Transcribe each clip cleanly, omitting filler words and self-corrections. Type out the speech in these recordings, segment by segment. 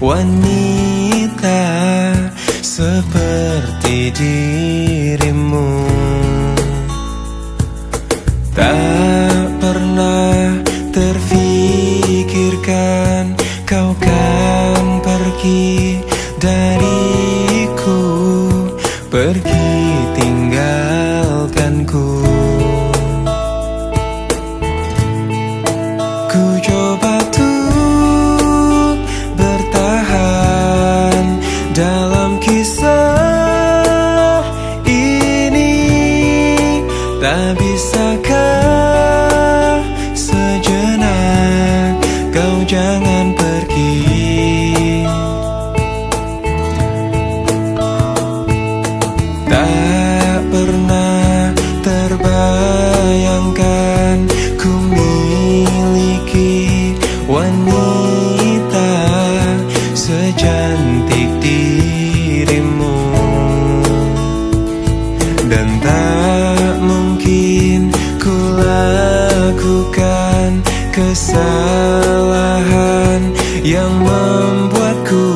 wanita seperti dirimu. Tak pernah terfikirkan kau kan pergi dariku, pergi tinggalkanku. Ku coba tuh bertahan dalam kisah ini. Tak bisakah sejenak kau jangan pergi? Tak pernah terbayangkan ku miliki wanita secantik dirimu. Dan tak mungkin ku lakukan kesalahan yang membuatku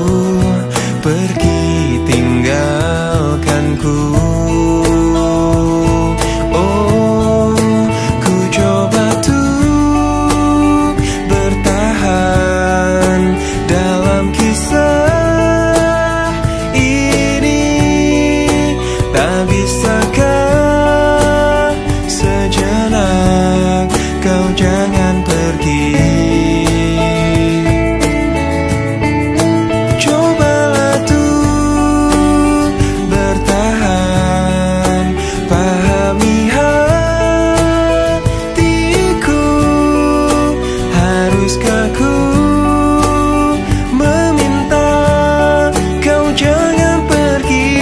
pergi tinggalkanku. Oh, ku coba tuh bertahan dalam kisah ini. Tak bisakah sejenak kau jangan pergi? Cobalah tuh bertahan, pahami hatiku. Haruskah ku meminta kau jangan pergi?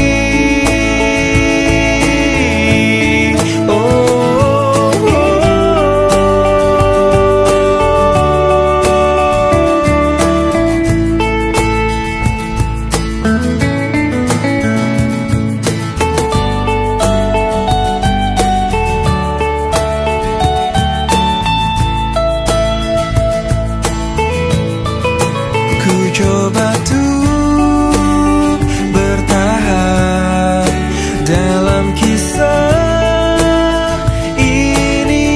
Ku coba tuh bertahan dalam kisah ini.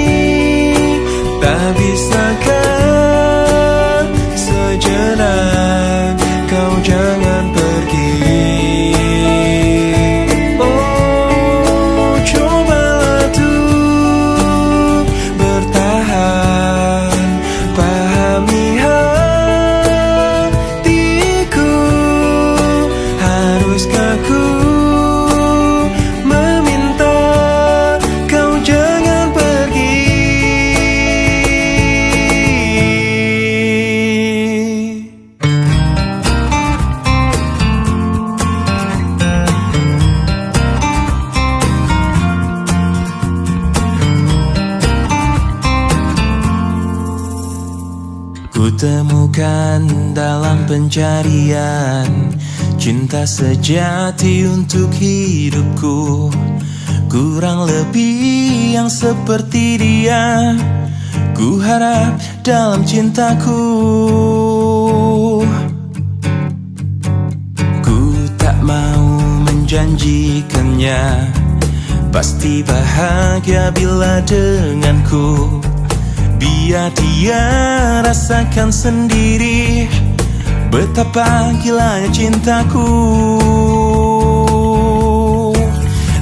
Tak bisakah sejenak kau jangan pergi? Oh, cobalah tuh bertahan, pahami hatiku. Haruskah ku meminta kau jangan pergi? Ku temukan dalam pencarian cinta sejati untuk hidupku. Kurang lebih yang seperti dia ku harap dalam cintaku. Ku tak mau menjanjikannya pasti bahagia bila denganku. Biar dia rasakan sendiri betapa gilanya cintaku.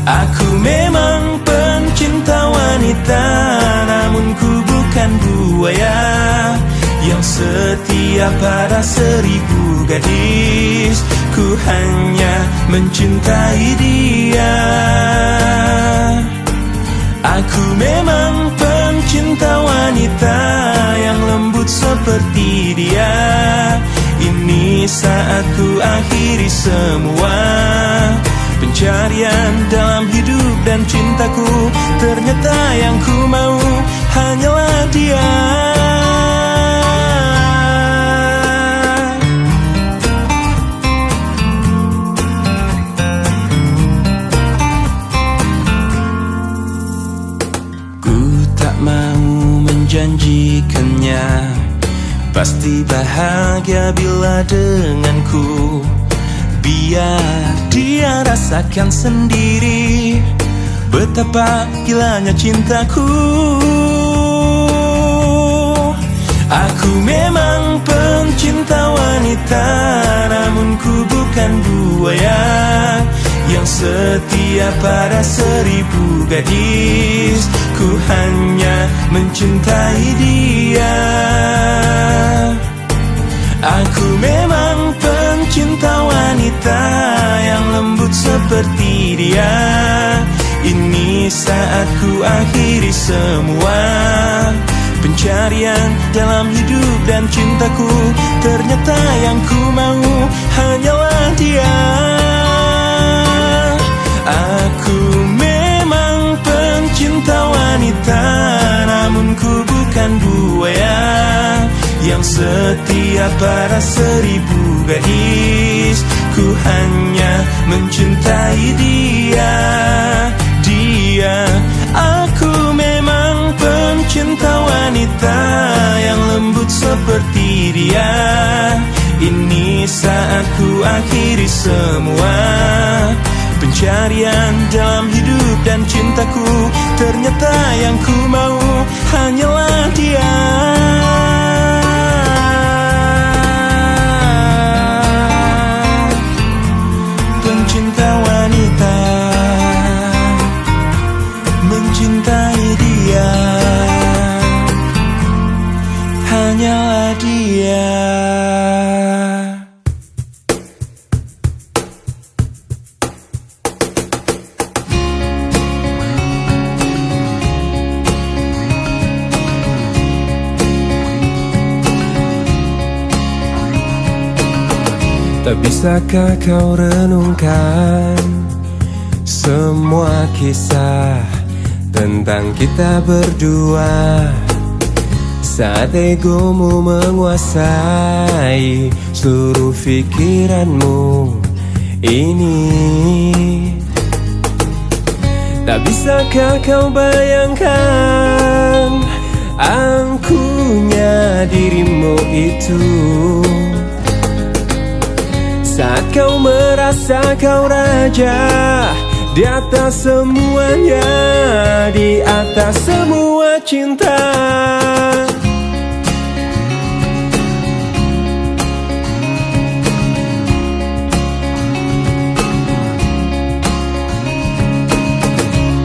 Aku memang pencinta wanita, namun ku bukan buaya yang setia pada 1000 gadis. Ku hanya mencintai dia. Aku memang pencinta wanita yang lembut seperti dia. Ini saat ku akhiri semua pencarian dalam hidup dan cintaku. Ternyata yang ku mau hanyalah dia. Ku tak mau menjanjikannya pasti bahagia bila denganku. Biar dia rasakan sendiri betapa gilanya cintaku. Aku memang pencinta wanita, namun ku bukan buaya yang setia pada 1000 gadis. Ku hanya mencintai dia. Aku memang pencinta wanita yang lembut seperti dia. Ini saat ku akhiri semua pencarian dalam hidup dan cintaku. Ternyata yang ku mau hanyalah dia. Aku memang pencinta wanita, namun ku bukan buaya yang setia pada 1000 gadis. Ku hanya mencintai dia. Aku memang pencinta wanita yang lembut seperti dia. Ini saat ku akhiri semua pencarian dalam hidup dan cintaku. Ternyata yang ku mau hanyalah dia. Pencinta wanita, mencintai dia, hanyalah dia. Tak bisakah kau renungkan semua kisah tentang kita berdua, saat egomu menguasai seluruh pikiranmu ini. Tak bisakah kau bayangkan angkuhnya dirimu itu, saat kau merasa kau raja di atas semuanya, di atas semua cinta.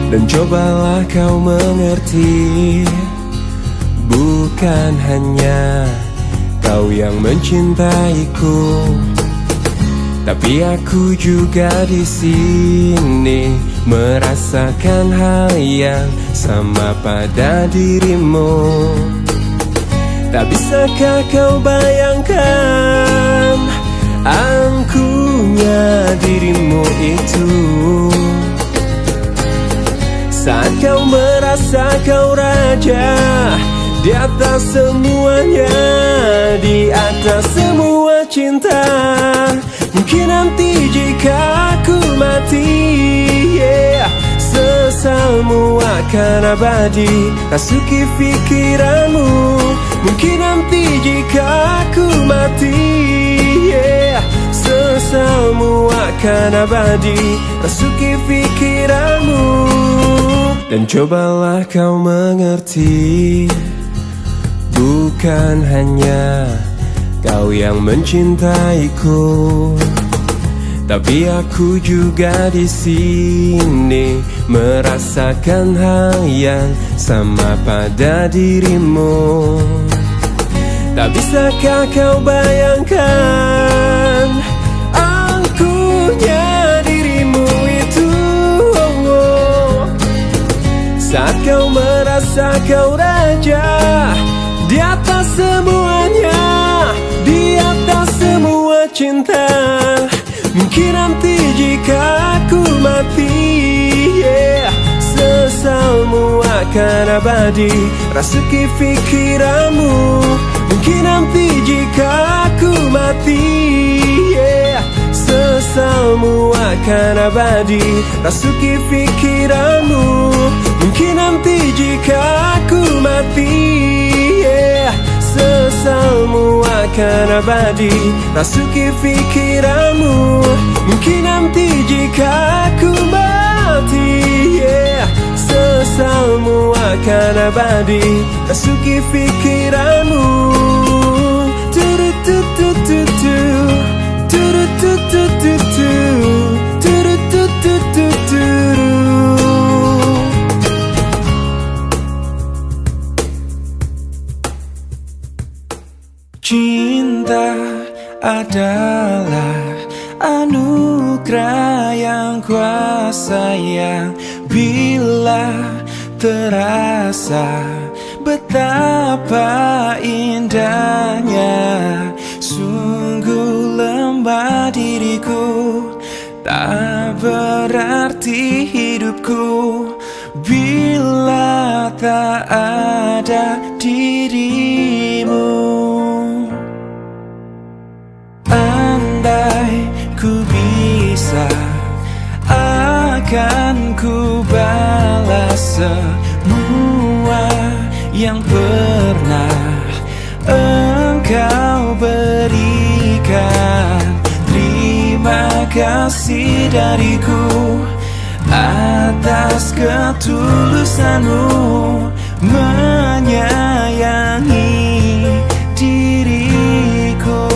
Dan cobalah kau mengerti, bukan hanya kau yang mencintaiku, tapi aku juga di sini merasakan hal yang sama pada dirimu. Tak bisakah kau bayangkan angkuhnya dirimu itu, saat kau merasa kau raja di atas semuanya, di atas semua cinta. Mungkin nanti jika aku mati, sesalmu akan abadi rasuki pikiranmu. Mungkin nanti jika aku mati, sesalmu akan abadi rasuki pikiranmu. Dan cobalah kau mengerti, bukan hanya kau yang mencintaiku, tapi aku juga di sini merasakan hal yang sama pada dirimu. Tak bisakah kau bayangkan angkuhnya dirimu itu, saat kau merasa kau raja di atas semuanya, di atas semua cinta. Mungkin nanti jika aku mati, sesalmu akan abadi rasuki pikiranmu. Mungkin nanti jika aku mati, sesalmu akan abadi rasuki pikiranmu. Mungkin nanti jika aku mati, sesalmu akan abadi rasuki pikiranmu. Mungkin nanti jika aku mati, sesalmu akan abadi rasuki pikiranmu. Turututututu, turututututu, turututututu. Cinta adalah anugerah yang kuasa, yang bila terasa betapa indahnya. Sungguh lemah diriku, tak berarti hidupku bila tak ada dirimu. Andai ku bisa, akan ku balas semua yang pernah engkau berikan. Terima kasih dariku atas ketulusanmu menyayangi diriku.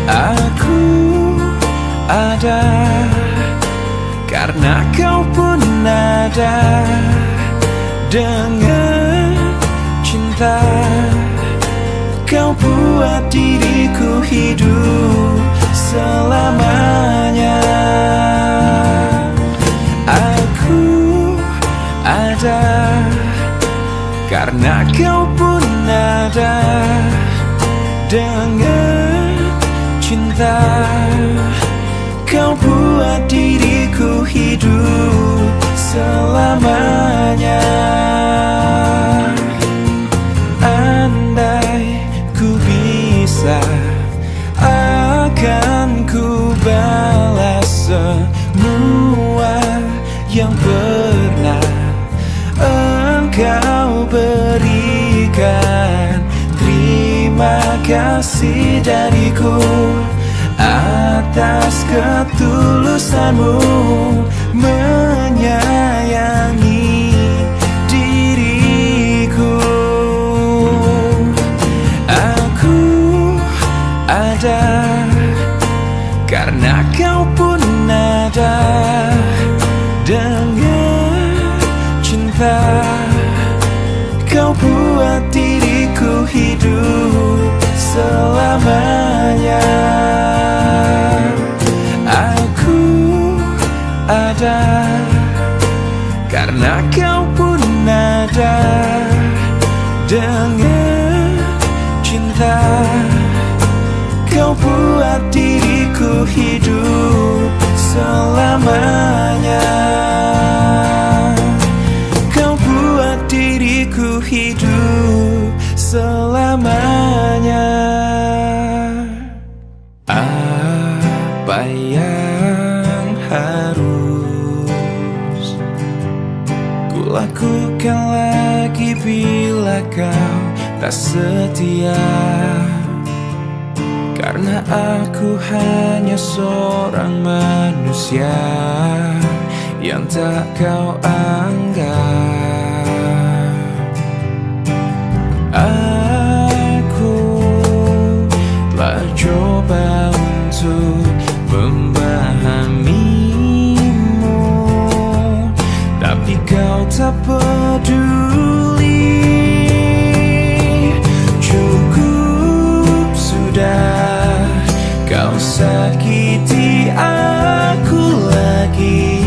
Aku ada karena kau pun ada. Dengan cinta kau buat diriku hidup selamanya. Aku ada karena kau pun ada. Dengan cinta kau buat diriku hidup selamanya. Andai ku bisa, akan ku balas semua yang pernah engkau berikan. Terima kasih dariku atas ketulusanmu menyayangi diriku. Aku ada karena kau pun ada. Dengan cinta kau buat diriku hidup selamanya. Aku ada karena kau pun ada. Dengan cinta kau buat diriku hidup selamanya. Kau buat diriku hidup selamanya. Apa yang harus ku lakukan lagi bila kau tak setia? Karena aku hanya seorang manusia yang tak kau anggap. Aku telah coba untuk memahamimu, tapi kau tak peduli. Cukup sudah kau sakiti aku lagi.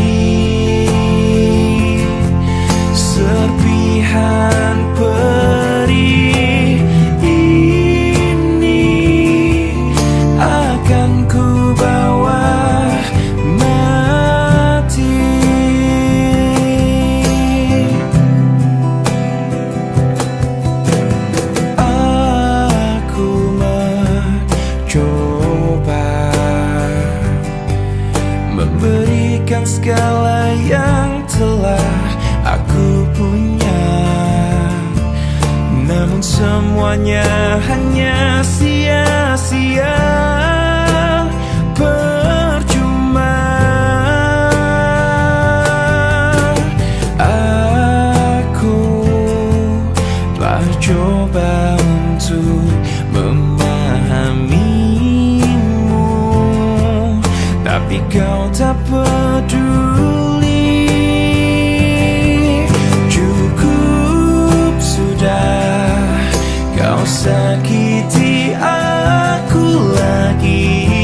semuanya hanya sia-sia, percuma. Aku telah coba untuk memahamimu, tapi kau tak peduli. Cukup sudah, kau sakiti aku lagi.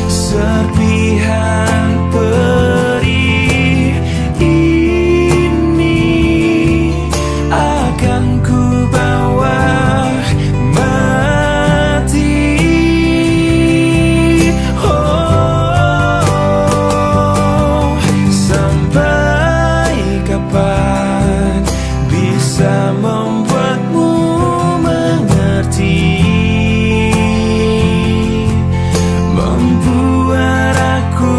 Serpihan perih ini akan ku bawa mati. Oh, sampai kapan bisa membuatmu mengerti, membuat aku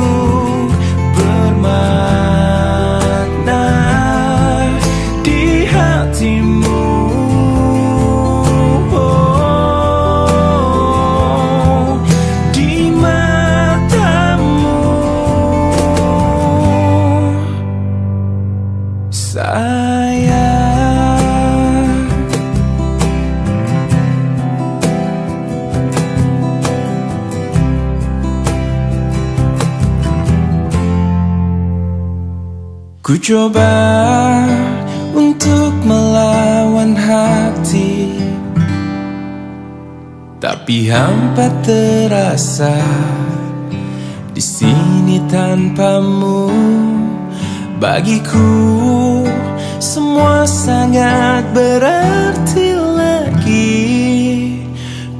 bermakna di hatimu. Oh, di matamu, sayang. Ku coba untuk melawan hati, tapi hampa terasa di sini tanpamu. Bagiku semua sangat berarti lagi.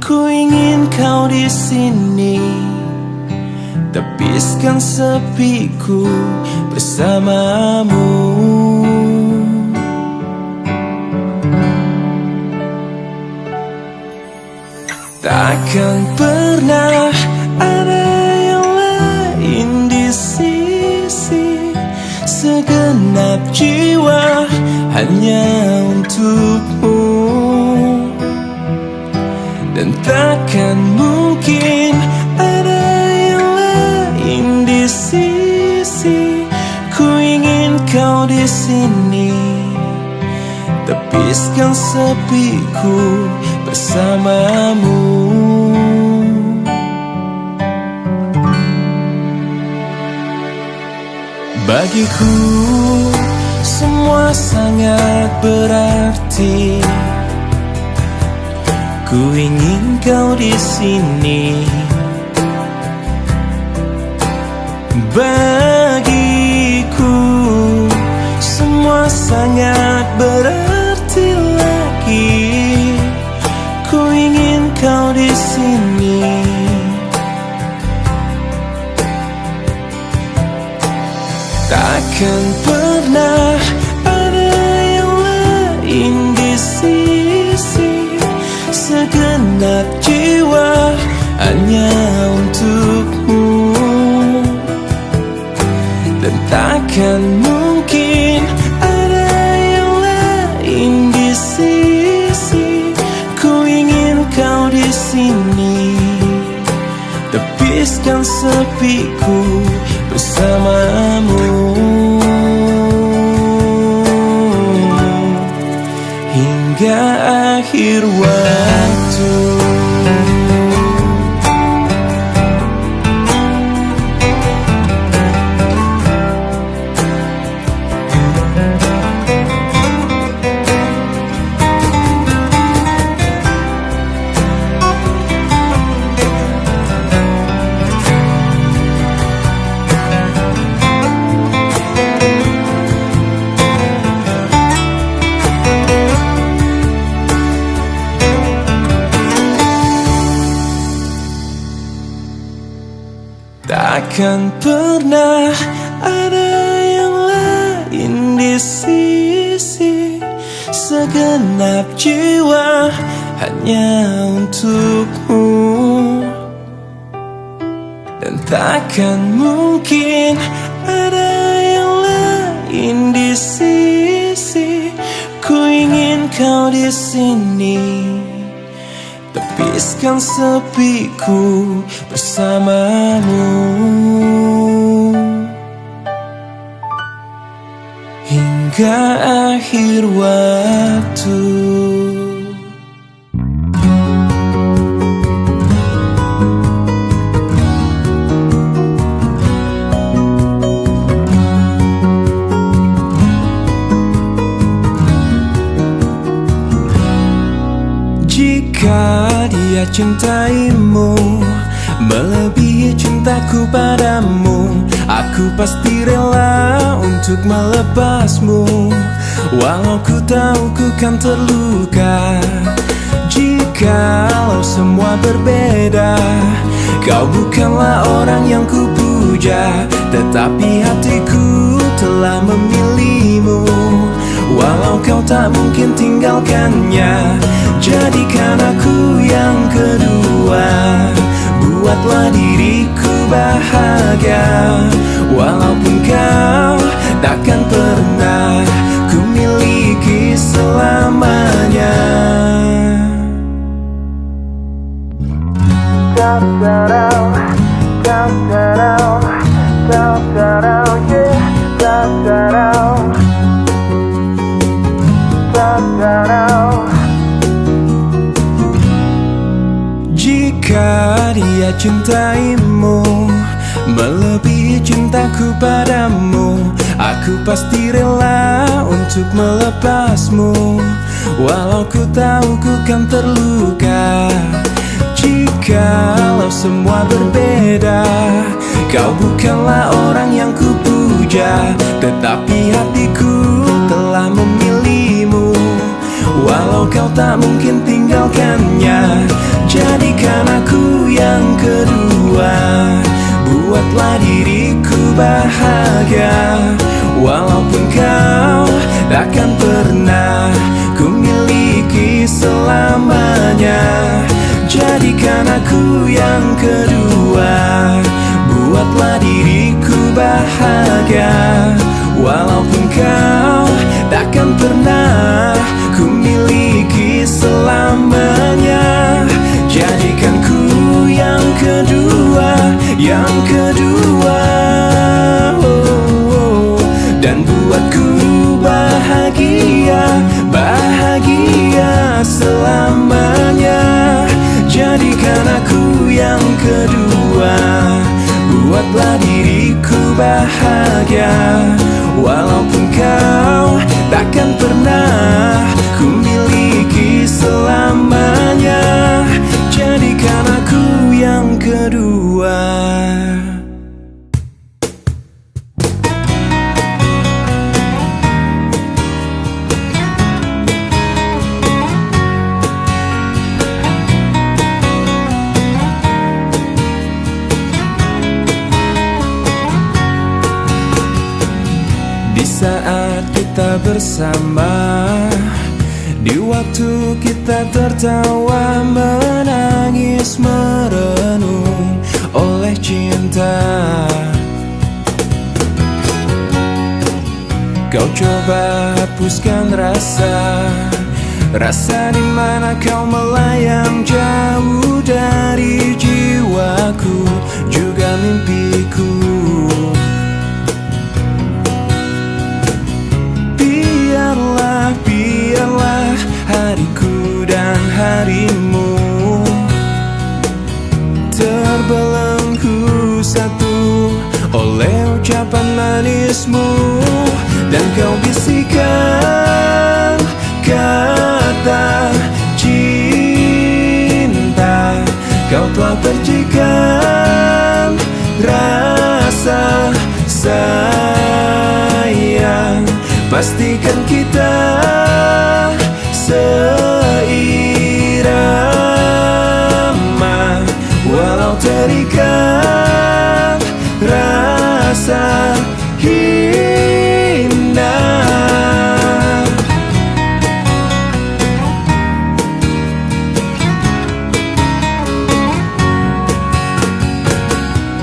Ku ingin kau di sini, tepiskan sepiku bersamamu. Takkan pernah ada yang lain di sisi, segenap jiwa hanya untukmu. Dan takkan mungkin ada yang lain di sisi. Ku ingin kau di sini, tepiskan sepiku bersamamu. Bagiku semua sangat berarti. Ku ingin kau di sini. Bagiku semua sangat berarti lagi. Ku ingin kau di sini. Takkan pernah ada yang lain di sisi, segenap jiwa hanya untukmu. Dan takkan mungkin ada yang lain di sisi. Ku ingin kau di sini, tepiskan sepiku bersamamu hingga akhir waktu. Takkan pernah ada yang lain di sisi, segenap jiwa hanya untukmu. Dan takkan mungkin ada yang lain di sisi. Ku ingin kau di sini, tepiskan sepiku bersamamu hingga akhir waktu. Jika dia cintaimu melebihi cintaku padamu, aku pasti rela untuk melepasmu, walau ku tahu ku kan terluka. Jikalau semua berbeda, kau bukanlah orang yang ku puja, tetapi hatiku telah memilihmu. Walau kau tak mungkin tinggalkannya, jadikan aku yang kedua. Buatlah diriku bahagia, walaupun kau takkan pernah ku miliki selamanya. Jika dia cintaimu melebihi cintaku padamu, aku pasti rela untuk melepasmu, walau ku tahu ku kan terluka. Jikalau semua berbeda, kau bukanlah orang yang ku puja, tetapi hatiku telah memilihmu. Walau kau tak mungkin tinggalkannya, jadikan aku yang kedua. Buatlah diriku bahagia, walaupun kau takkan pernah ku miliki selamanya. Jadikan aku yang kedua. Buatlah diriku bahagia, walaupun kau takkan pernah ku miliki selamanya. Jadikan ku yang kedua, yang kedua, dan buatku bahagia, bahagia selamanya. Jadikan aku yang kedua. Buatlah diriku bahagia, walaupun kau takkan pernah ku miliki selamanya. Jadikan aku yang kedua. Di saat kita bersama, di waktu kita tertawa, menangis, merenung oleh cinta, kau coba hapuskan rasa di mana kau melayang jauh dari jiwaku, juga mimpiku. Biarlah hariku dan harimu terbelenggu satu oleh ucapan manismu, dan kau bisikan kata cinta. Kau telah percikan rasa sayang, pastikan kita seirama, walau terikat rasa hina.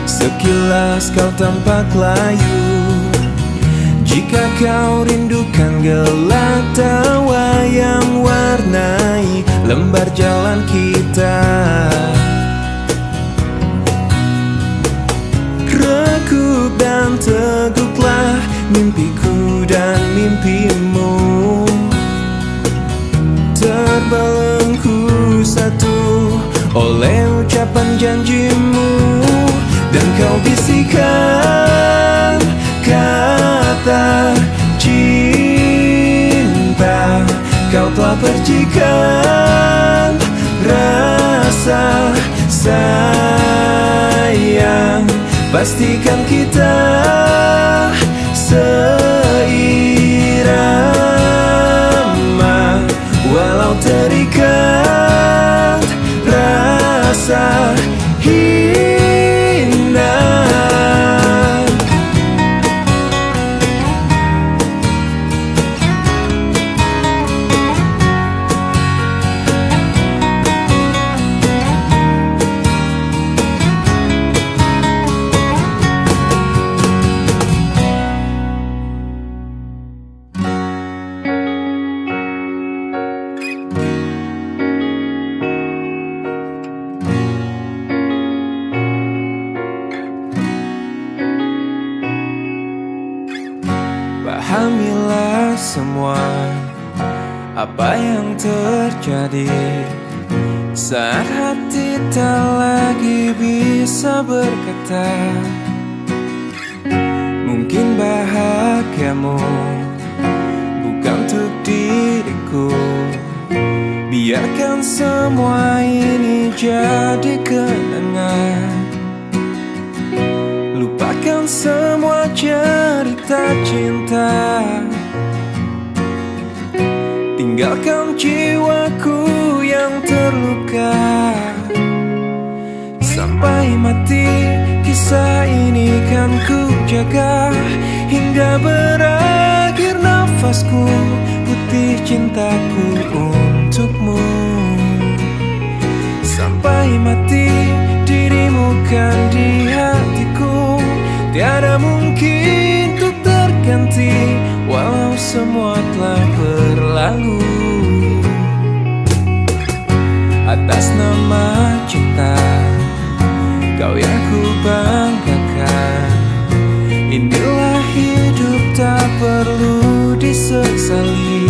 Sekilas kau tampak layu, Jika kau rindukan gelak tawa yang warnai lembar jalan kita, rekup dan teguklah mimpiku dan mimpimu, terbelenggu satu oleh ucapan janjimu. Dan kau bisikan kata cinta, kau telah percikan rasa sayang. Pastikan kita seirama, walau terikat rasa indah. Pahamilah semua apa yang terjadi saat hati tak lagi bisa berkata. Mungkin bahagiamu bukan untuk diriku. Biarkan semua ini jadi kenangan. Lupakan semua cerita cinta, tinggalkan jiwaku yang terluka. Sampai mati kisah ini kan ku jaga, hingga berakhir nafasku putih cintaku untukmu. Sampai mati dirimu kan di hatiku, tiada mungkin untuk terganti walau semua telah berlalu. Atas nama cinta kau yang ku banggakan, inilah hidup tak perlu disesali.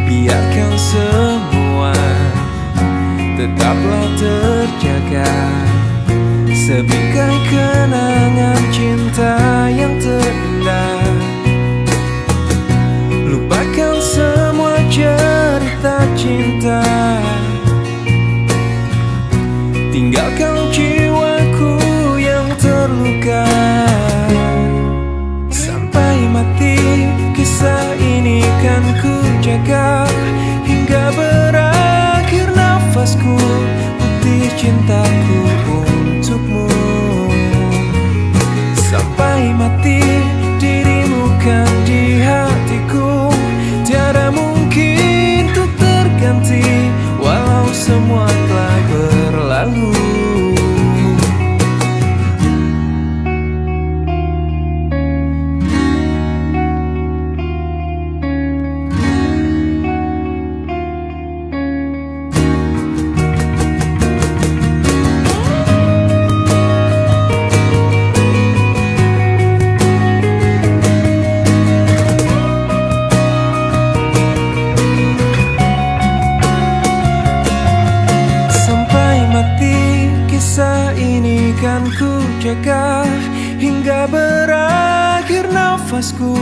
Biarkan semua tetaplah terjaga, sebingkai kenangan cinta yang terindah. Lupakan semua cerita cinta, tinggalkan jiwaku yang terluka. Sampai mati kisah ini kan ku jaga, hingga berakhir nafasku putih cintaku untukmu. Sampai mati dirimu kan di hatiku, tiada mungkin untuk terganti walau semua telah berlalu. Kan ku jaga hingga berakhir nafasku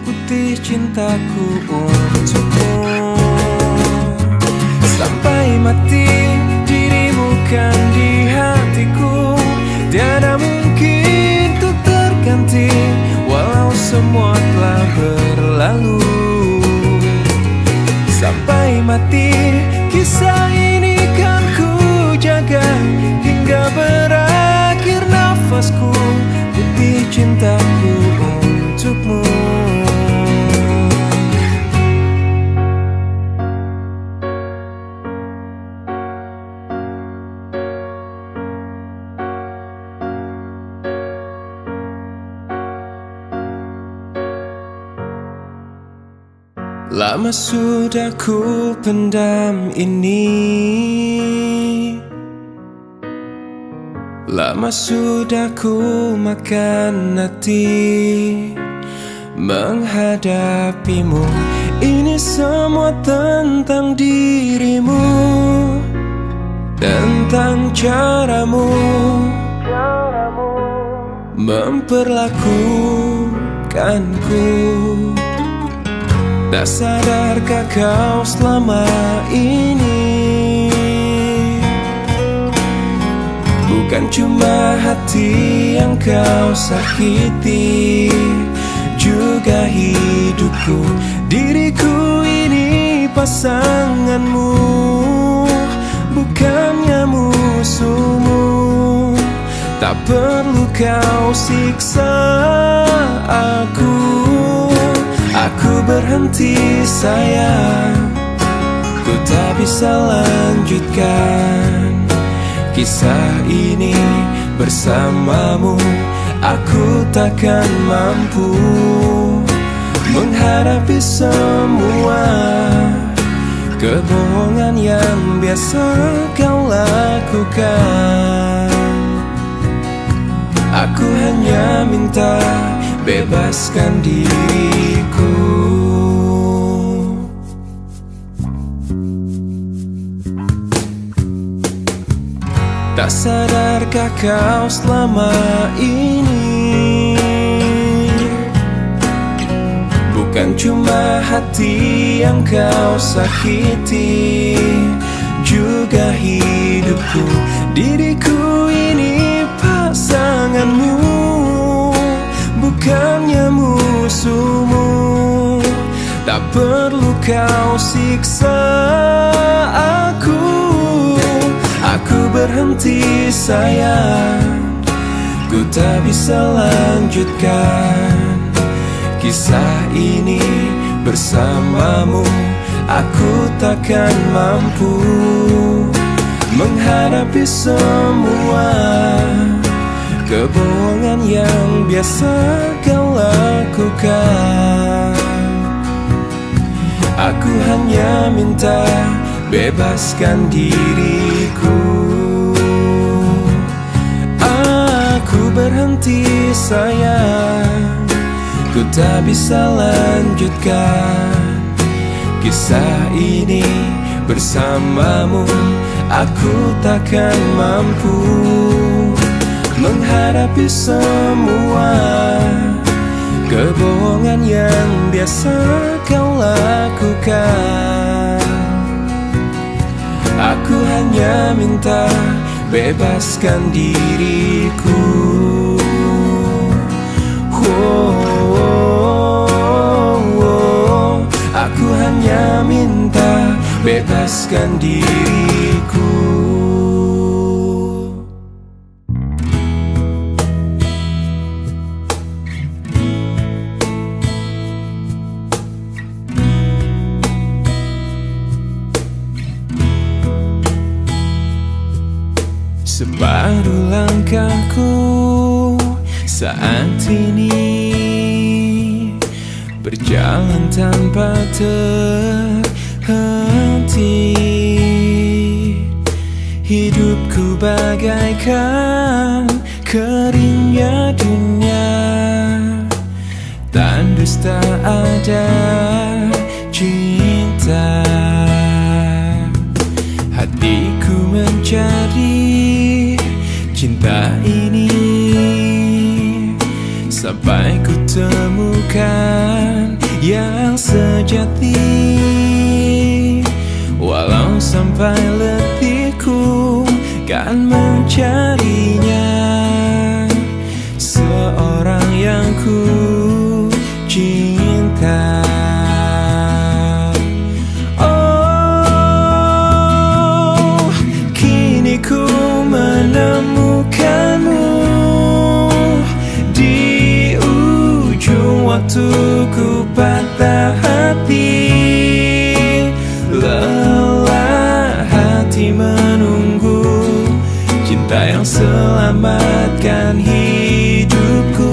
putih cintaku untukmu. Sampai mati dirimu kan di hatiku, tiada mungkin untuk terganti walau semua telah berlalu. Sampai mati kisah ini kan ku jaga, hingga berakhir nafasku putih cintaku untukmu. Lama sudah ku pendam ini, lama sudah ku makan hati menghadapimu. Ini semua tentang dirimu, tentang caramu memperlakukanku. Tak sadarkah kau selama ini bukan cuma hati yang kau sakiti, juga hidupku. Diriku ini pasanganmu, bukannya musuhmu. Tak perlu kau siksa aku. Aku berhenti sayang, ku tak bisa lanjutkan kisah ini bersamamu. Aku takkan mampu menghadapi semua kebohongan yang biasa kau lakukan. Aku hanya minta bebaskan diriku. Tak sadarkah kau selama ini bukan cuma hati yang kau sakiti, juga hidupku. Diriku ini pasanganmu, bukannya musuhmu. Tak perlu kau siksa aku. Aku berhenti sayang, ku tak bisa lanjutkan kisah ini bersamamu. Aku takkan mampu menghadapi semua kebohongan yang biasa kau lakukan. Aku hanya minta bebaskan diriku. Aku berhenti sayang, ku tak bisa lanjutkan kisah ini bersamamu. Aku takkan mampu menghadapi semua kebohongan yang biasa kau lakukan. Aku hanya minta bebaskan diriku. Aku hanya minta bebaskan diriku. Separuh langkahku saat ini berjalan tanpa terhenti. Hidupku bagaikan keringnya dunia, tandus tak ada cinta. Hatiku mencari cinta ini sampai ku temukan yang sejati. Walau sampai letihku kan mencarinya, seorang yang ku cinta. Oh, kini ku menemukanmu di ujung waktu ku patah hati. Lelah hati menunggu cinta yang selamatkan hidupku.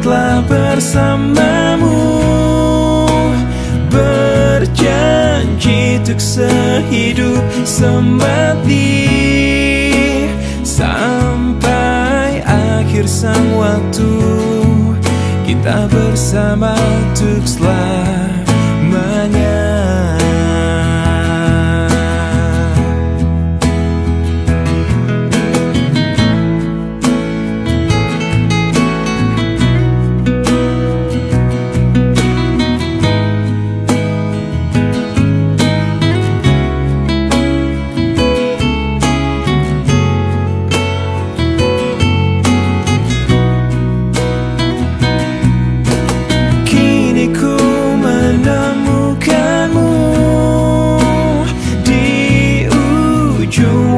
telah bersamamu, berjanji untuk sehidup semati, sampai akhir sang waktu, kita bersama untuk selamanya.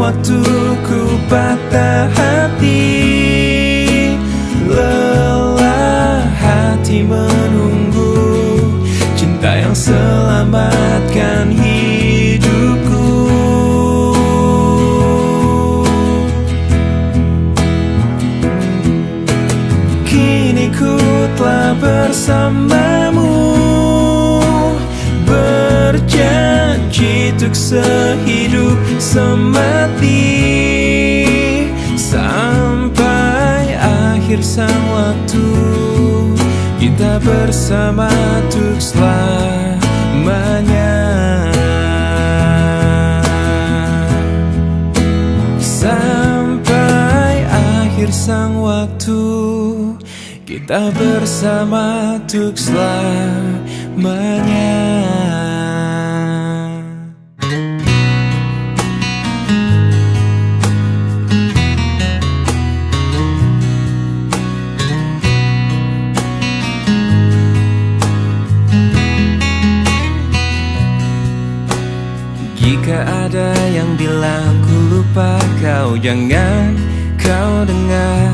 Waktuku patah hati, lelah hati menunggu cinta yang selamatkan hidupku. Kini ku telah bersamamu, berjanji untuk sehidup semati, sampai akhir sang waktu, kita bersama untuk selamanya. Sampai akhir sang waktu, kita bersama untuk selamanya. Jika ada yang bilang ku lupa kau, jangan kau dengar.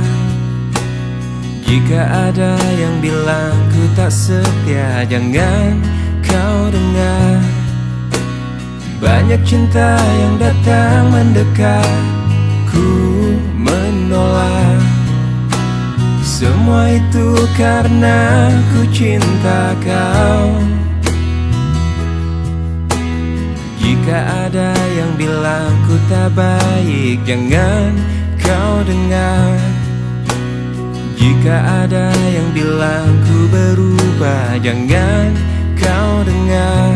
Jika ada yang bilang ku tak setia, jangan kau dengar. Banyak cinta yang datang mendekat, ku menolak. Semua itu karena ku cinta kau. Jika ada yang bilang ku tak baik, jangan kau dengar. Jika ada yang bilang ku berubah, jangan kau dengar.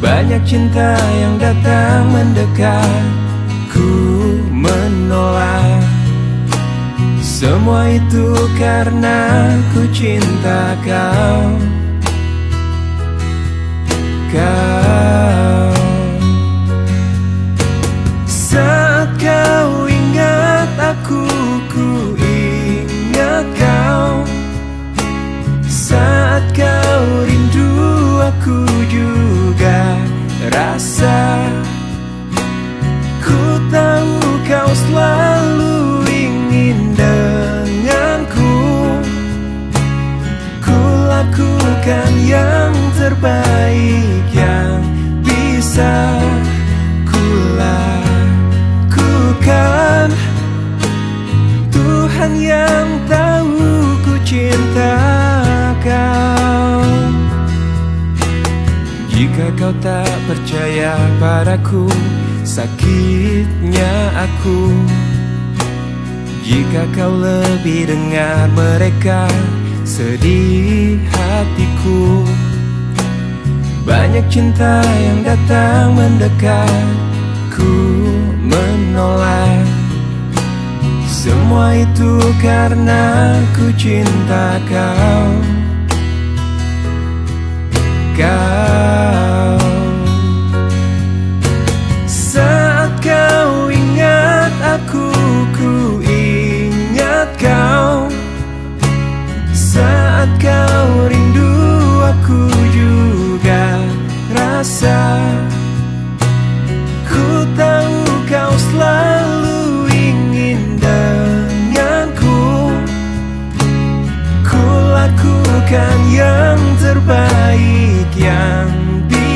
Banyak cinta yang datang mendekat, ku menolak. Semua itu karena ku cinta kau. Saat kau ingat aku, ku ingat kau. Saat kau rindu, aku juga rasa. Ku tahu kau selalu ingin denganku. Ku lakukan yang terbaik yang bisa ku lakukan. Tuhan yang tahu ku cinta kau. Jika kau tak percaya padaku, sakitnya aku. Jika kau lebih dengar mereka, sedih hatiku. Banyak cinta yang datang mendekat, ku menolak. Semua itu karena ku cinta kau. Saat kau ingat aku, ku ingat kau. Saat kau rindu, aku juga rasa. Ku tahu kau selalu ingin denganku. Ku lakukan yang terbaik yang bisa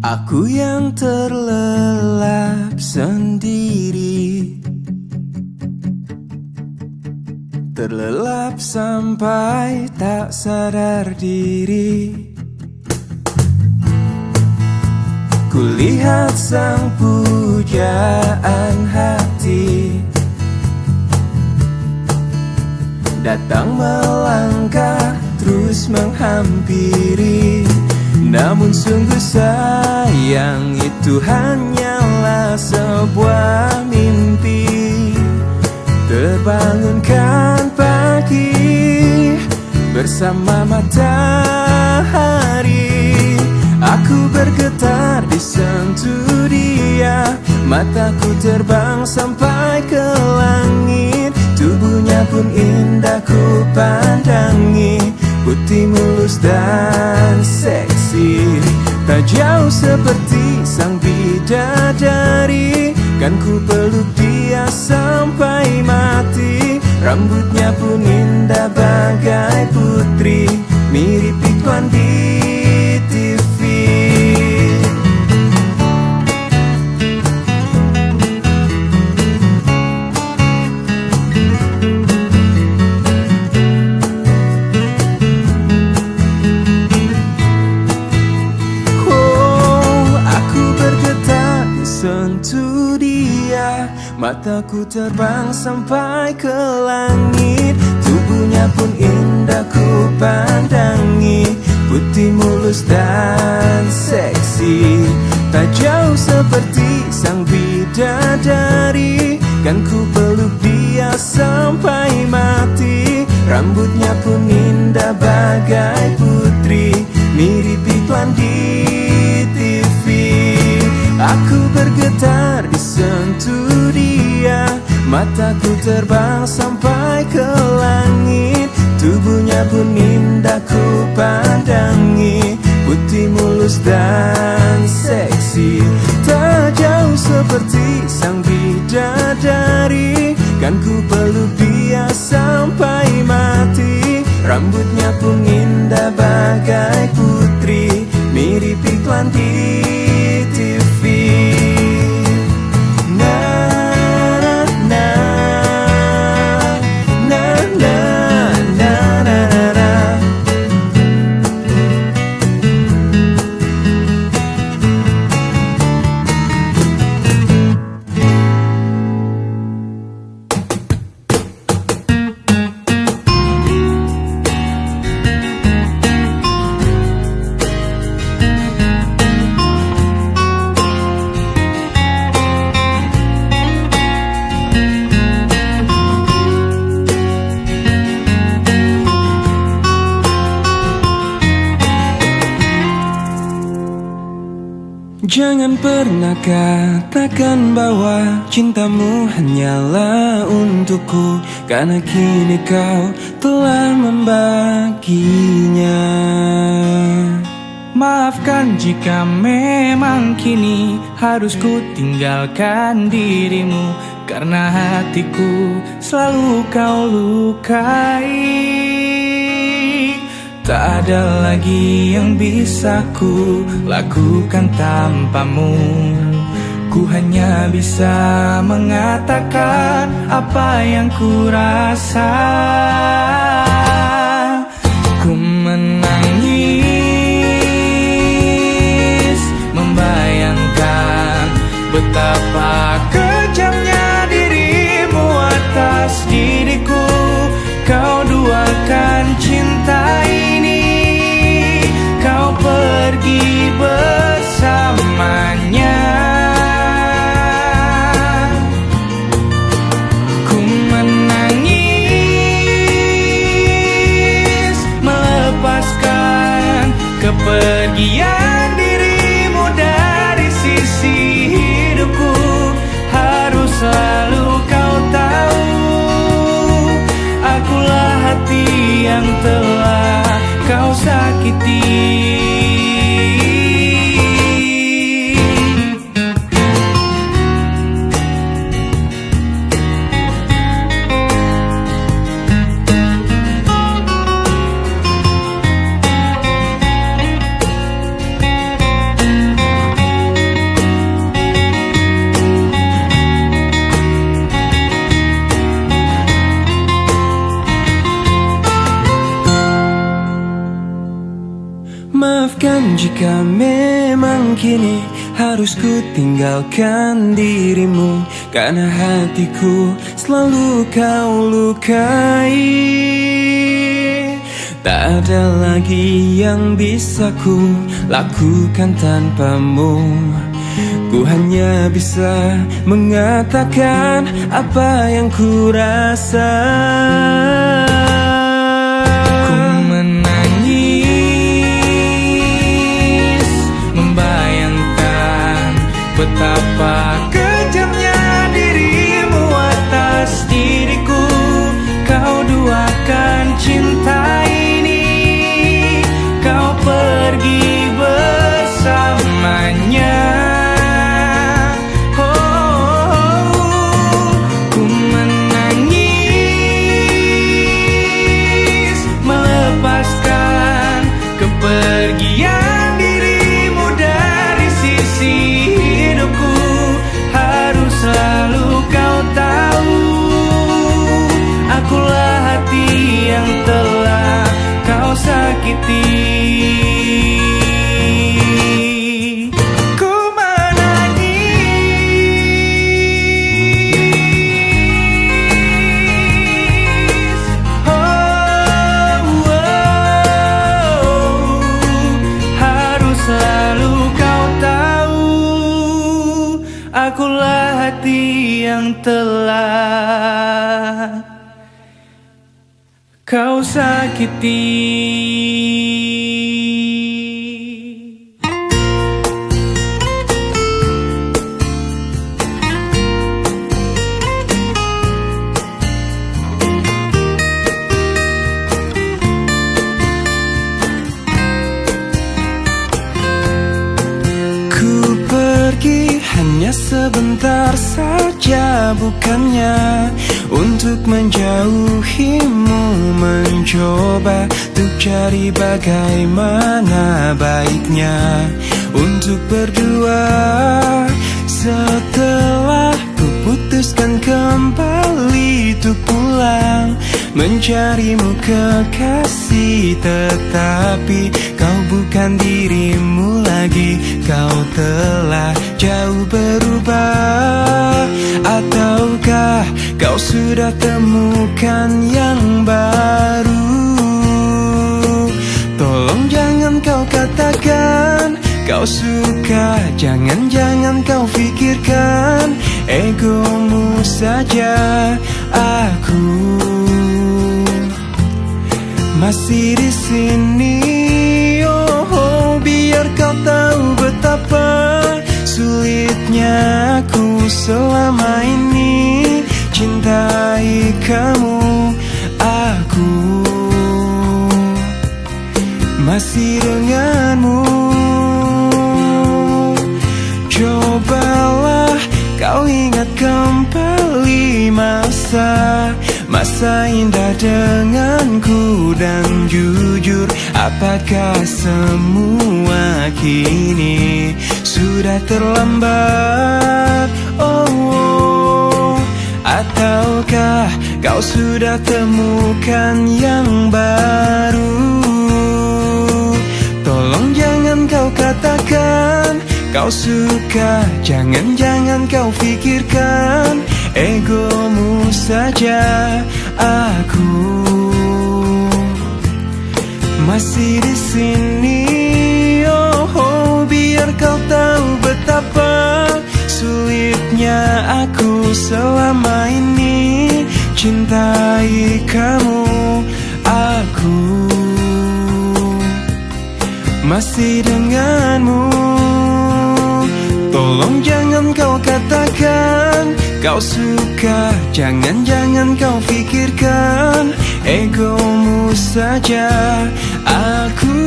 Aku yang terlelap sendiri, terlelap sampai tak sadar diri. Kulihat sang pujaan hati datang melangkah terus menghampiri. Namun sungguh sayang, itu hanyalah sebuah mimpi. Terbangunkan pagi bersama matahari. Aku bergetar disentuh dia, mataku terbang sampai ke langit. Tubuhnya pun indah ku pandangi, putih mulus dan seksi. Tak jauh seperti sang bidadari, kan ku peluk dia sampai mati. Rambutnya pun indah bagai putri, mirip iklan di TV. Sentuh dia, mataku terbang sampai ke langit. Tubuhnya pun indah ku pandangi, putih mulus dan seksi. Tak jauh seperti sang bidadari, kan ku peluk dia sampai mati. Rambutnya pun indah bagai putri, mirip iklan di TV. Aku bergetar disentuh dia, mataku terbang sampai ke langit. Tubuhnya pun indah ku pandangi, putih mulus dan seksi. Tak jauh seperti sang bidadari, kan ku peluk dia sampai mati. Rambutnya pun indah bagai putri, mirip iklan di TV. Jangan pernah katakan bahwa cintamu hanyalah untukku, karena kini kau telah membaginya. Maafkan jika memang kini harus ku tinggalkan dirimu, karena hatiku selalu kau lukai. Tak ada lagi yang bisa ku lakukan tanpamu. Ku hanya bisa mengatakan apa yang ku rasa. Ku menangis membayangkan betapa kejamnya dirimu atas diriku. Kau duakan cinta ini, kau pergi bersamanya. Ku menangis melepaskan Maafkan jika memang kini harus ku tinggalkan dirimu, karena hatiku selalu kau lukai. Tak ada lagi yang bisa ku lakukan tanpamu. Ku hanya bisa mengatakan apa yang ku rasa. Ku menangis, membayangkan betapa kejamnya dirimu atas diriku. Kau duakan cinta ini, kau pergi bersamanya. Ku menangis, melepaskan kepergian dirimu dari sisi hidupku. Harus selalu kau tahu, akulah hati yang telah kau sakiti. Ku menangis, harus selalu kau tahu, akulah hati yang telah kau sakiti. Ku pergi hanya sebentar saja, bukannya untuk menjauhimu, mencoba untuk cari bagaimana baiknya untuk berdua. Setelah ku putuskan kembali untuk pulang mencarimu kekasih, tetapi kau bukan dirimu lagi. Kau telah jauh berubah, ataukah kau sudah temukan yang baru? Tolong jangan kau katakan kau suka, jangan-jangan kau pikirkan egomu saja. Aku masih di sini, oh, biar kau tahu betapa sulitnya aku selama ini cintai kamu. Aku masih denganmu. Cobalah kau ingat kembali masa indah denganku, dan jujur, apakah semua kini sudah terlambat? Oh, ataukah kau sudah temukan yang baru? Tolong jangan kau katakan kau suka, jangan-jangan kau pikirkan egomu saja. Aku masih di sini, oh, biar kau tahu betapa sulitnya aku selama ini cintai kamu. Aku masih denganmu. Tolong jangan kau katakan kau suka, jangan-jangan kau pikirkan egomu saja. Aku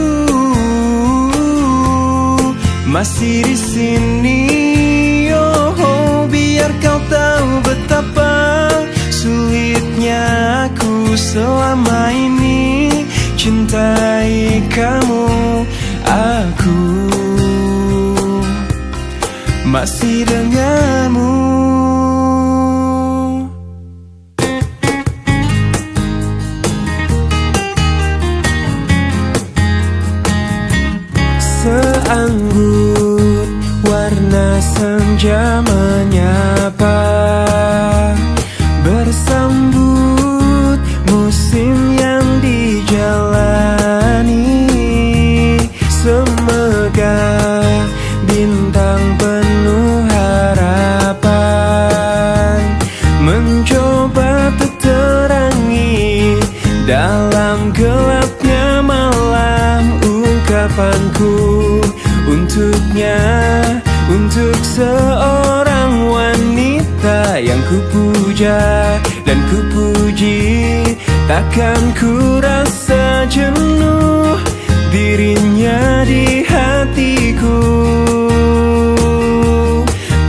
masih di sini, oh, biar kau tahu betapa sulitnya aku selama ini cintai kamu. Aku masih denganmu. Seanggun warna senja menyapa, bersambut musim yang dijalani. Semegah bintang penuh harapan, mencoba terterangi dalam gelapnya malam. Ungkapanku untuknya, untuk seorang wanita yang kupuja dan kupuji. Takkan ku rasa jenuh dirinya di hatiku.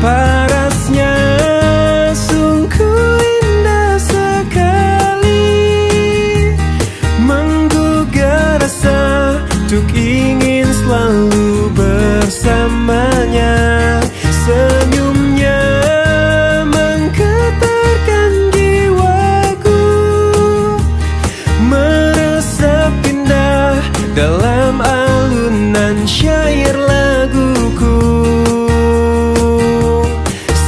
Parasnya sungguh indah sekali, menggugah rasa untuk ingin selalu bersamanya. Senyumnya menggetarkan jiwaku, meresap indah dalam alunan syair laguku.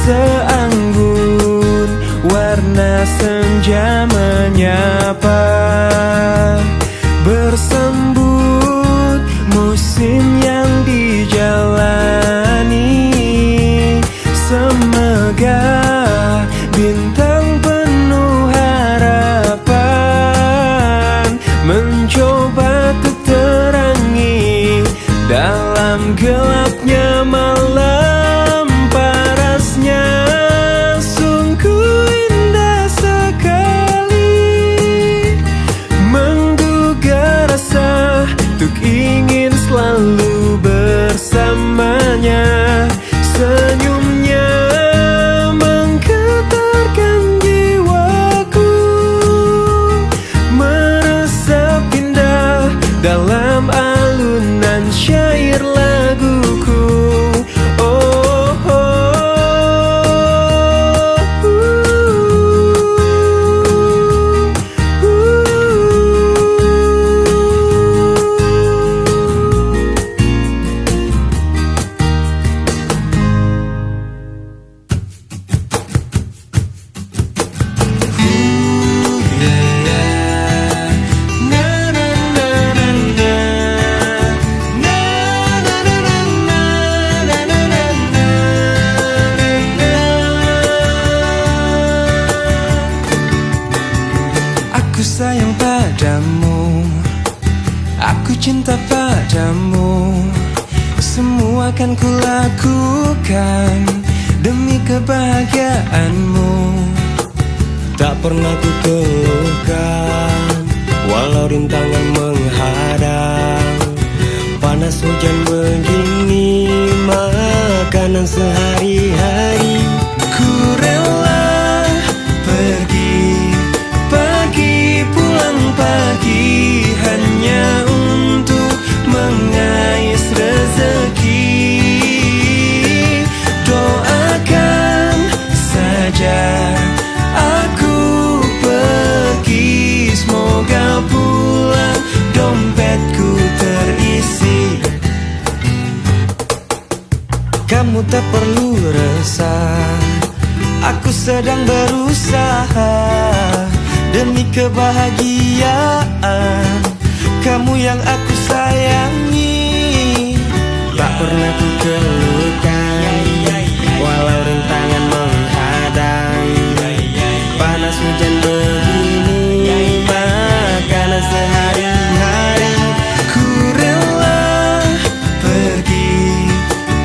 Seanggun warna senja menyapa, bersambut musim yang dijalani. Semegah bintang penuh harapan, mencoba terterangi dalam gelapnya malam. Parasnya sungguh indah sekali, menggugah rasa untuk ingin selalu bersamanya. Senyumnya menggetarkan jiwaku, meresap indah dalam alunan syair laguku. Oh, aku sayang padamu, aku cinta padamu. Semua akan kulakukan demi kebahagiaanmu. Tak pernah ku keluhkan walau rintangan menghadang. Panas hujan begini, makanan sehari-hari. Ku rela pergi pagi, pulang pagi, hanya untuk mengais rezeki. Doakan saja aku pergi, semoga pulang dompetku terisi. Kamu tak perlu resah, aku sedang berusaha demi kebahagiaan kamu yang aku sayangi. Tak pernah ku keluhkan walau rintangan menghadang. Panas hujan begini, makanan sehari-hari. Ku rela pergi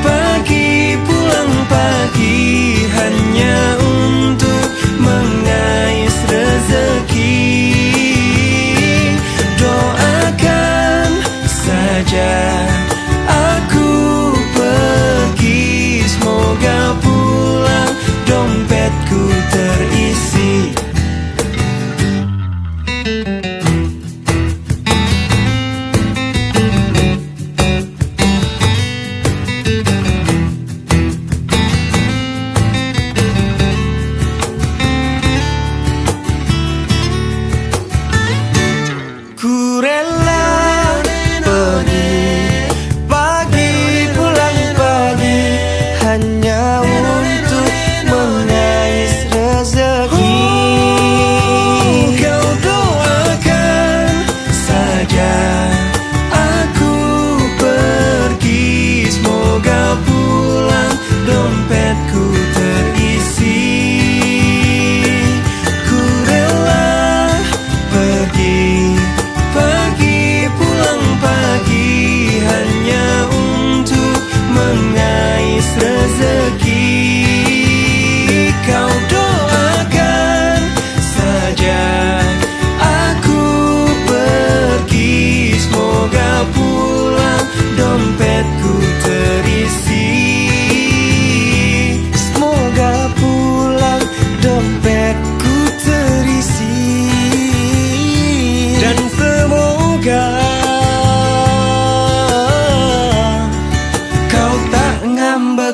pagi, pulang pagi, hanya untuk mengais rezeki. Doakan saja aku pergi, semoga pulang dompetku terisi. Ku rela pergi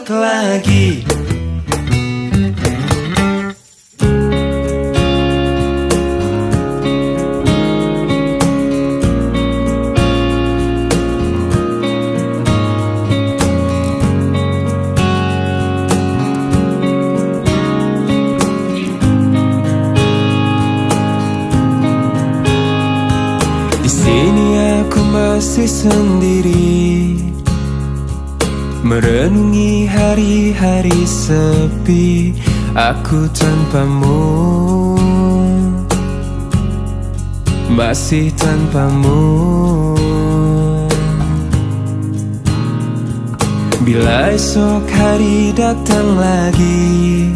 lagi. Di sini aku masih sendiri, merenungi hari-hari sepi aku tanpamu, masih tanpamu. Bila esok hari datang lagi,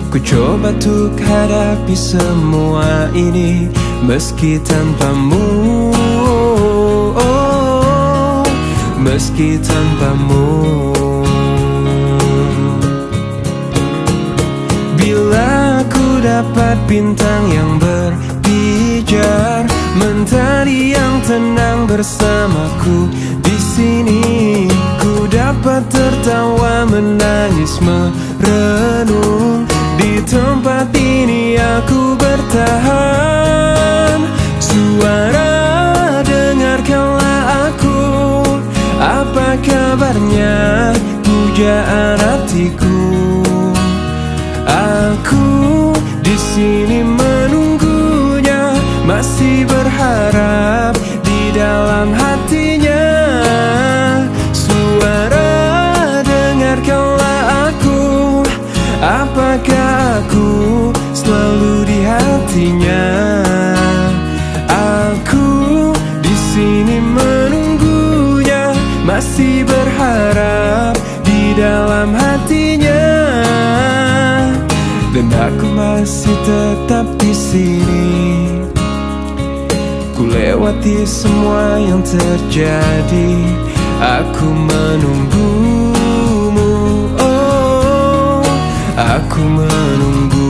ku coba untuk hadapi semua ini meski tanpamu, oh, meski tanpamu. Bila ku dapat bintang yang berpijar, mentari yang tenang bersamaku di sini, ku dapat tertawa, menangis, merenung. Di tempat ini aku bertahan. Suara, dengarkanlah aku. Apa kabarnya, pujaan hatiku? Aku di sini menunggunya, masih berharap di dalam hatinya. Suara, dengarkanlah aku. Apakah aku selalu di hatinya? Aku di sini menunggunya, masih berharap di dalam hatinya. Dan aku masih tetap di sini, ku lewati semua yang terjadi. Aku menunggumu, oh, aku menunggu.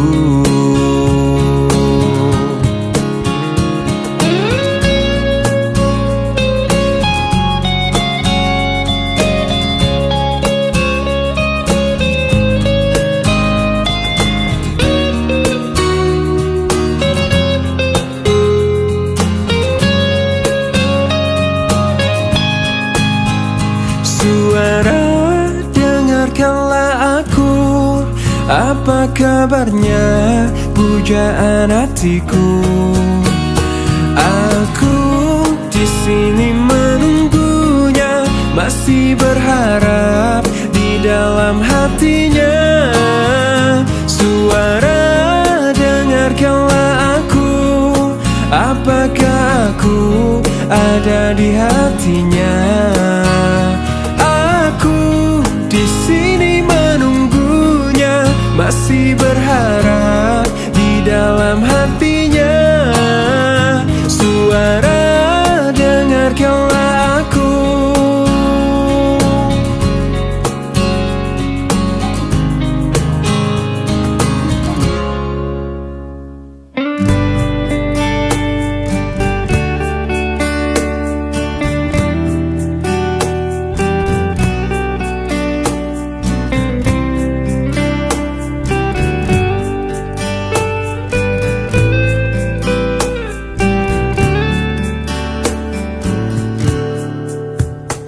Suara, dengarkanlah aku. Apa kabarnya, pujaan hatiku? Aku di sini menunggunya, masih berharap di dalam hatinya. Suara, dengarkanlah aku. Apakah aku ada di hatinya? Aku di sini menunggunya, masih berharap di dalam hatinya. Suara, dengarkanlah aku.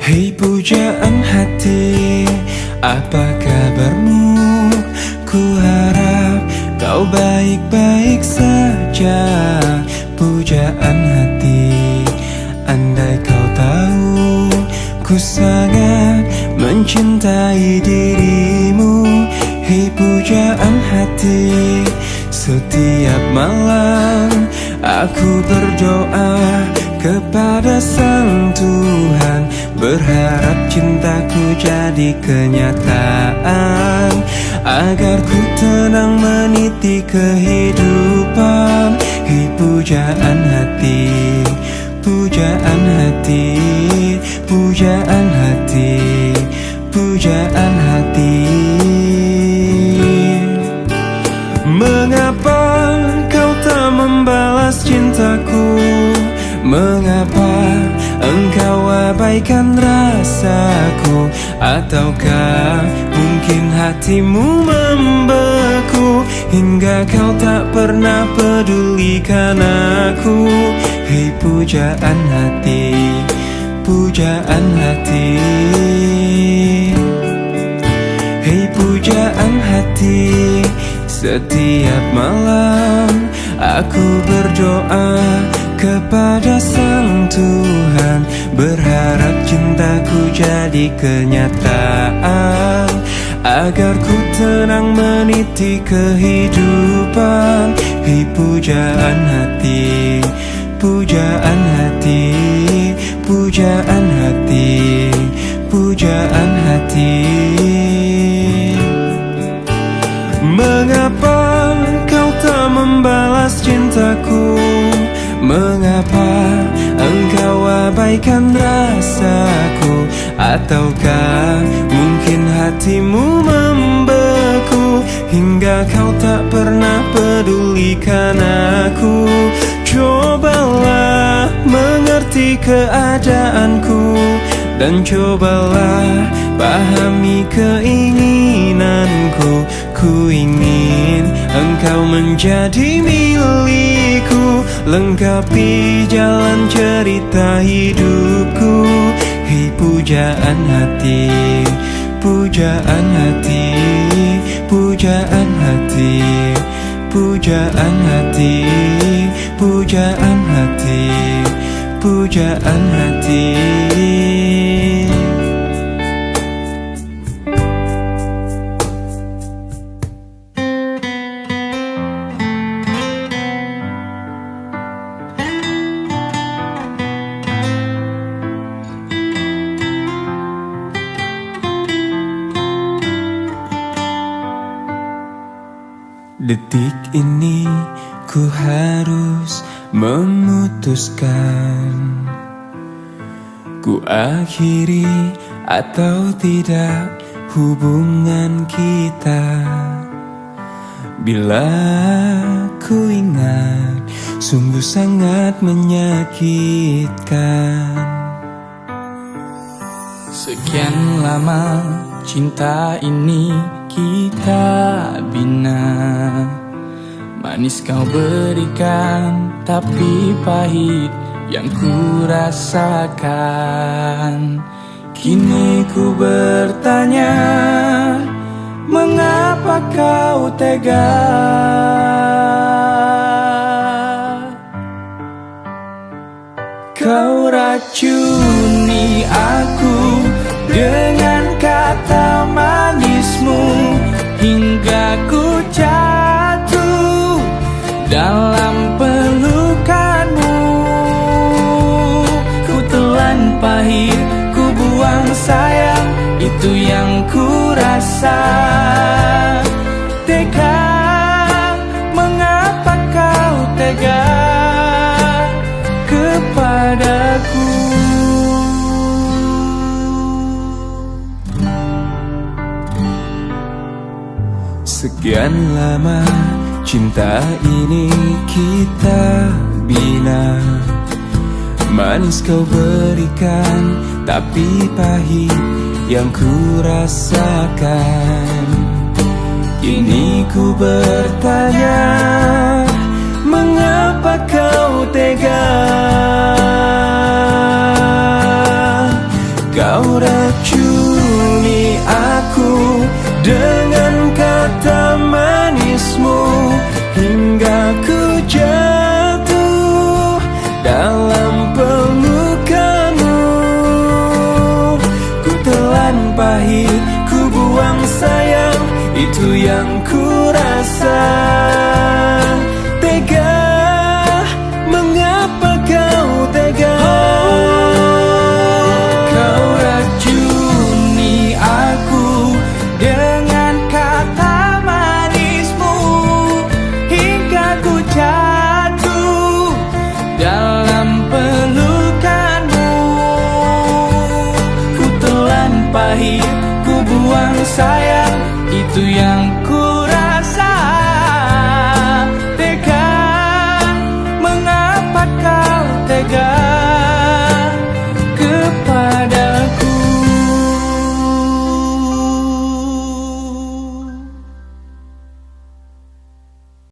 Hei pujaan hati, apa kabarmu? Ku harap kau baik-baik saja. Pujaan hati, andai kau tahu, ku sangat mencintai dirimu. Hei pujaan hati, setiap malam aku berdoa kepada Sang Tuhan, berharap cintaku jadi kenyataan, agar ku tenang meniti kehidupan. Hei pujaan hati, pujaan hati, pujaan hati, pujaan hati. Mengapa kau tak membalas cintaku? Mengapa engkau abaikan rasaku? Ataukah mungkin hatimu membeku hingga kau tak pernah pedulikan aku? Hei pujaan hati, pujaan hati, hei pujaan hati. Setiap malam aku berdoa kepada Sang Tuhan, berharap cintaku jadi kenyataan, agar ku tenang meniti kehidupan. Hei pujaan hati, pujaan hati, pujaan hati, pujaan hati. Mengapa kau tak membalas cintaku? Mengapa engkau abaikan rasaku? Ataukah mungkin hatimu membeku hingga kau tak pernah pedulikan aku? Cobalah mengerti keadaanku dan cobalah pahami keinginanku. Ku ingin engkau menjadi milikku, lengkapi jalan cerita hidupku. Hei pujaan hati, pujaan hati, pujaan hati, pujaan hati, pujaan hati, pujaan hati. Detik ini ku harus memutuskan, ku akhiri atau tidak hubungan kita. Bila ku ingat, sungguh sangat menyakitkan. Sekian lama cinta ini kita bina, manis kau berikan, tapi pahit yang ku rasakan. Kini ku bertanya, mengapa kau tega? Kau racuni aku dengan kata manismu hingga ku jatuh dalam pelukanmu. Ku telan pahit, ku buang sayang, itu yang ku rasa. Tega, mengapa kau tega kepadaku? Sekian lama cinta ini kita bina, manis kau berikan, tapi pahit yang ku rasakan. Kini ku bertanya, mengapa kau tega? Kau racuni aku dengan kata manismu hingga ku jatuh dalam pelukanmu. Ku telan pahit, ku buang sayang, itu yang ku rasa. Tega, mengapa kau tega? Kau racuni aku dengan kata manismu hingga ku jatuh dalam pelukanmu. Ku telan pahit, ku buang sayang, itu yang